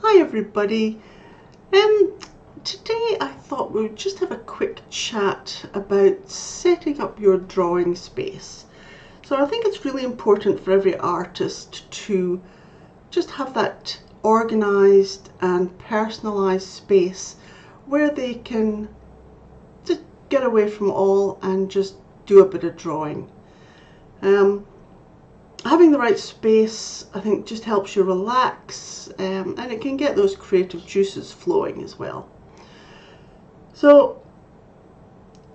Hi everybody. Today I thought we would just have a quick chat about setting up your drawing space. So I think it's really important for every artist to just have that organized and personalized space where they can just get away from all and just do a bit of drawing. Having the right space, I think, just helps you relax, and it can get those creative juices flowing as well. So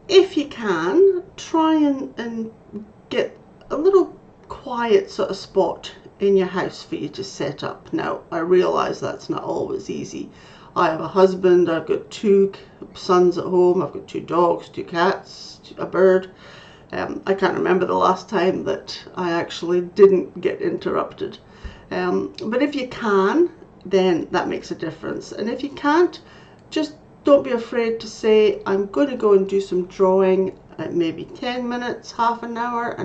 if you can, try and get a little quiet sort of spot in your house for you to set up. Now, I realise that's not always easy. I have a husband, I've got 2 sons at home, I've got 2 dogs, 2 cats, a bird. I can't remember the last time that I actually didn't get interrupted. But if you can, then that makes a difference. And if you can't, just don't be afraid to say, I'm going to go and do some drawing at maybe 10 minutes, half an hour,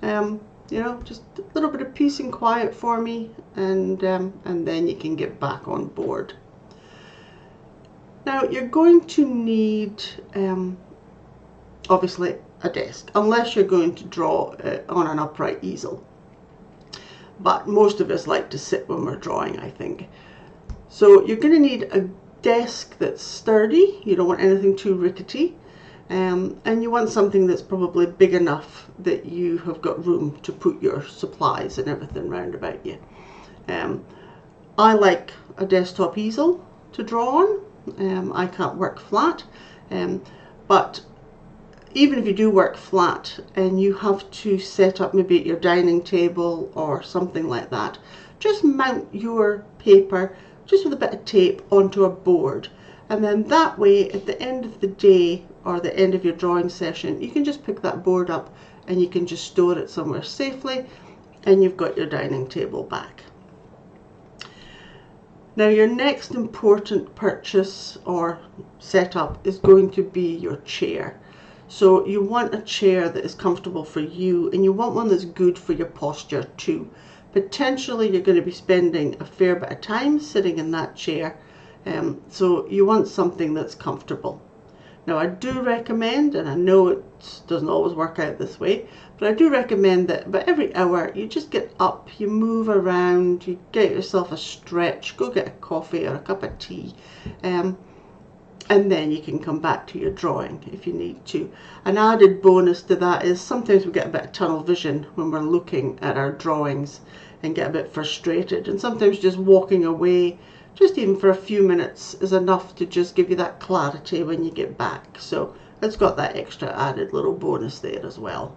you know, just a little bit of peace and quiet for me, and then you can get back on board. Now, you're going to need, obviously, a desk, unless you're going to draw on an upright easel. But most of us like to sit when we're drawing, I think. So you're going to need a desk that's sturdy. You don't want anything too rickety. And you want something that's probably big enough that you have got room to put your supplies and everything round about you. I like a desktop easel to draw on. I can't work flat, but even if you do work flat and you have to set up maybe at your dining table or something like that, just mount your paper just with a bit of tape onto a board, and then that way at the end of the day or the end of your drawing session, you can just pick that board up and you can just store it somewhere safely, and you've got your dining table back. Now, your next important purchase or setup is going to be your chair. So you want a chair that is comfortable for you, and you want one that's good for your posture too. Potentially you're going to be spending a fair bit of time sitting in that chair, so you want something that's comfortable. Now, I do recommend, and I know it doesn't always work out this way, but I do recommend that about every hour you just get up, you move around, you get yourself a stretch, go get a coffee or a cup of tea, and then you can come back to your drawing if you need to. An added bonus to that is sometimes we get a bit of tunnel vision when we're looking at our drawings and get a bit frustrated, and sometimes just walking away, just even for a few minutes, is enough to just give you that clarity when you get back. So it's got that extra added little bonus there as well.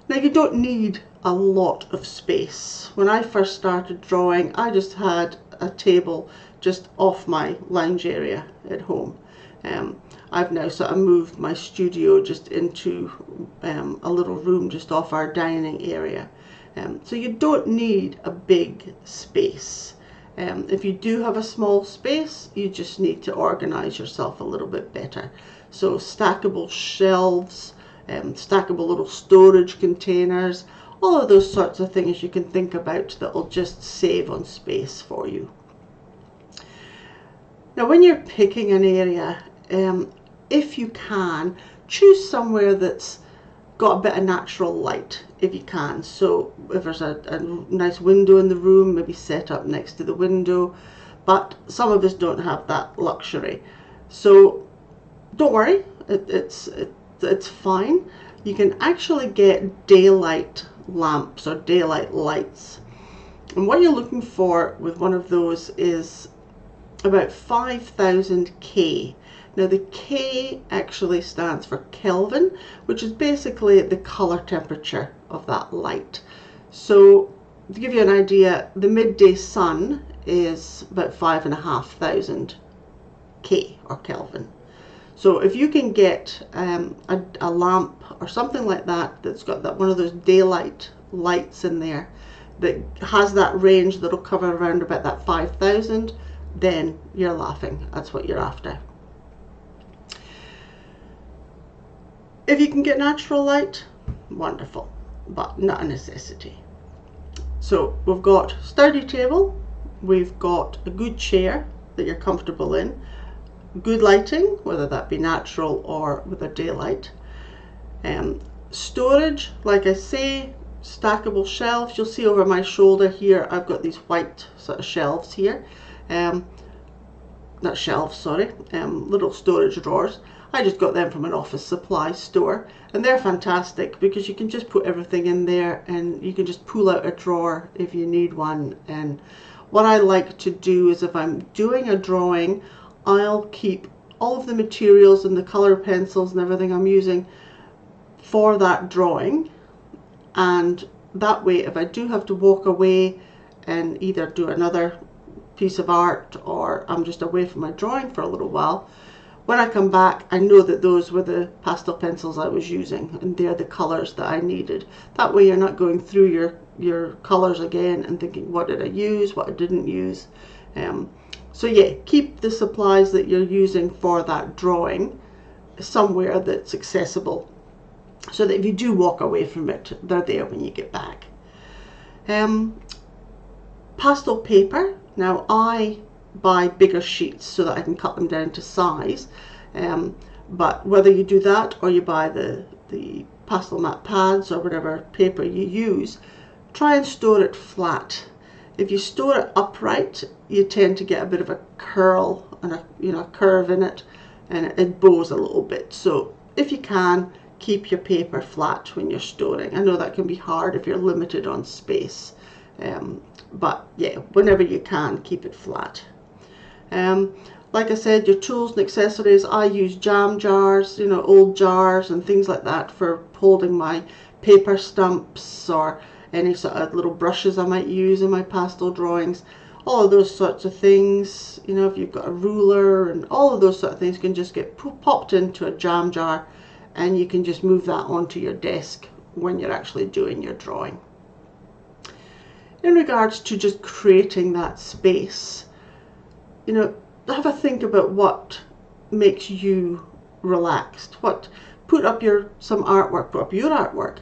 Now, you don't need a lot of space. When I first started drawing, I just had a table just off my lounge area at home. I've now sort of moved my studio just into a little room just off our dining area. So you don't need a big space. If you do have a small space, you just need to organize yourself a little bit better. So stackable shelves, stackable little storage containers, all of those sorts of things you can think about that will just save on space for you. Now, when you're picking an area, if you can, choose somewhere that's got a bit of natural light if you can. So if there's a nice window in the room, maybe set up next to the window, but some of us don't have that luxury. So don't worry, it's fine. You can actually get daylight lamps or daylight lights. And what you're looking for with one of those is about 5,000 K. Now, the K actually stands for Kelvin, which is basically the color temperature of that light. So to give you an idea, the midday sun is about 5,500 K or Kelvin. So if you can get a lamp or something like that that's got that one of those daylight lights in there that has that range that'll cover around about that 5,000, then you're laughing. That's what you're after. If you can get natural light, wonderful, but not a necessity. So we've got sturdy table, we've got a good chair that you're comfortable in, good lighting, whether that be natural or with a daylight. Storage, like I say, stackable shelves. You'll see over my shoulder here I've got these white sort of shelves here, not shelves, sorry, little storage drawers. I just got them from an office supply store, and they're fantastic because you can just put everything in there and you can just pull out a drawer if you need one. And what I like to do is if I'm doing a drawing, I'll keep all of the materials and the color pencils and everything I'm using for that drawing, and that way if I do have to walk away and either do another piece of art or I'm just away from my drawing for a little while, when I come back I know that those were the pastel pencils I was using and they're the colors that I needed. That way you're not going through your colors again and thinking what did I use, what I didn't use. So yeah, keep the supplies that you're using for that drawing somewhere that's accessible, so that if you do walk away from it, they're there when you get back. Pastel paper. Now I buy bigger sheets so that I can cut them down to size, but whether you do that or you buy the pastel mat pads or whatever paper you use, try and store it flat. If you store it upright, you tend to get a bit of a curl and a curve in it, and it bows a little bit. So if you can, keep your paper flat when you're storing. I know that can be hard if you're limited on space, but yeah, whenever you can, keep it flat. Like I said, your tools and accessories, I use jam jars, old jars and things like that for holding my paper stumps or any sort of little brushes I might use in my pastel drawings. All of those sorts of things, if you've got a ruler, and all of those sort of things can just get popped into a jam jar, and you can just move that onto your desk when you're actually doing your drawing. In regards to just creating that space, have a think about what makes you relaxed. Put up some artwork, put up your artwork,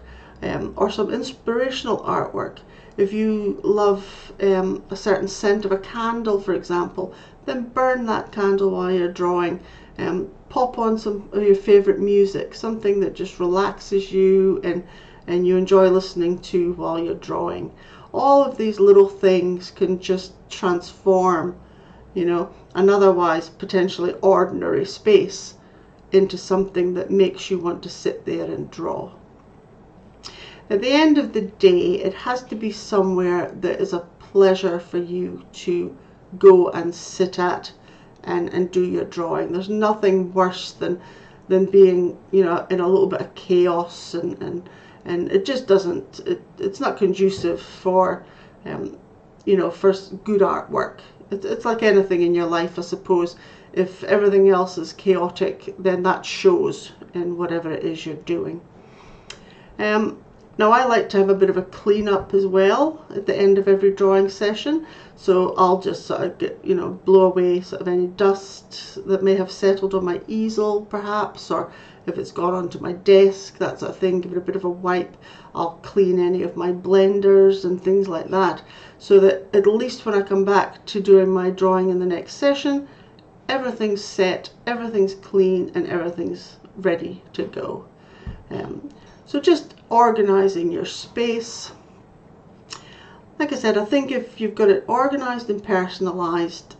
or some inspirational artwork. If you love a certain scent of a candle, for example, then burn that candle while you're drawing. Pop on some of your favorite music, something that just relaxes you and you enjoy listening to while you're drawing. All of these little things can just transform, an otherwise potentially ordinary space into something that makes you want to sit there and draw. At the end of the day, it has to be somewhere that is a pleasure for you to go and sit at and do your drawing. There's nothing worse than being, in a little bit of chaos, and it just doesn't, it's not conducive for, for good artwork. It's like anything in your life, I suppose. If everything else is chaotic, then that shows in whatever it is you're doing. Now I like to have a bit of a clean up as well at the end of every drawing session. So I'll just sort of get, blow away sort of any dust that may have settled on my easel perhaps, or if it's gone onto my desk, that sort of thing, give it a bit of a wipe. I'll clean any of my blenders and things like that, so that at least when I come back to doing my drawing in the next session, everything's set, everything's clean, and everything's ready to go. So just organizing your space. Like I said, I think if you've got it organized and personalized,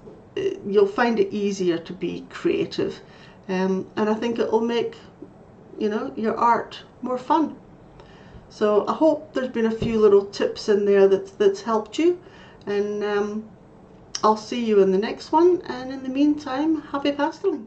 you'll find it easier to be creative. And I think it will make, your art more fun. So I hope there's been a few little tips in there that's helped you. And I'll see you in the next one. And in the meantime, happy pasteling.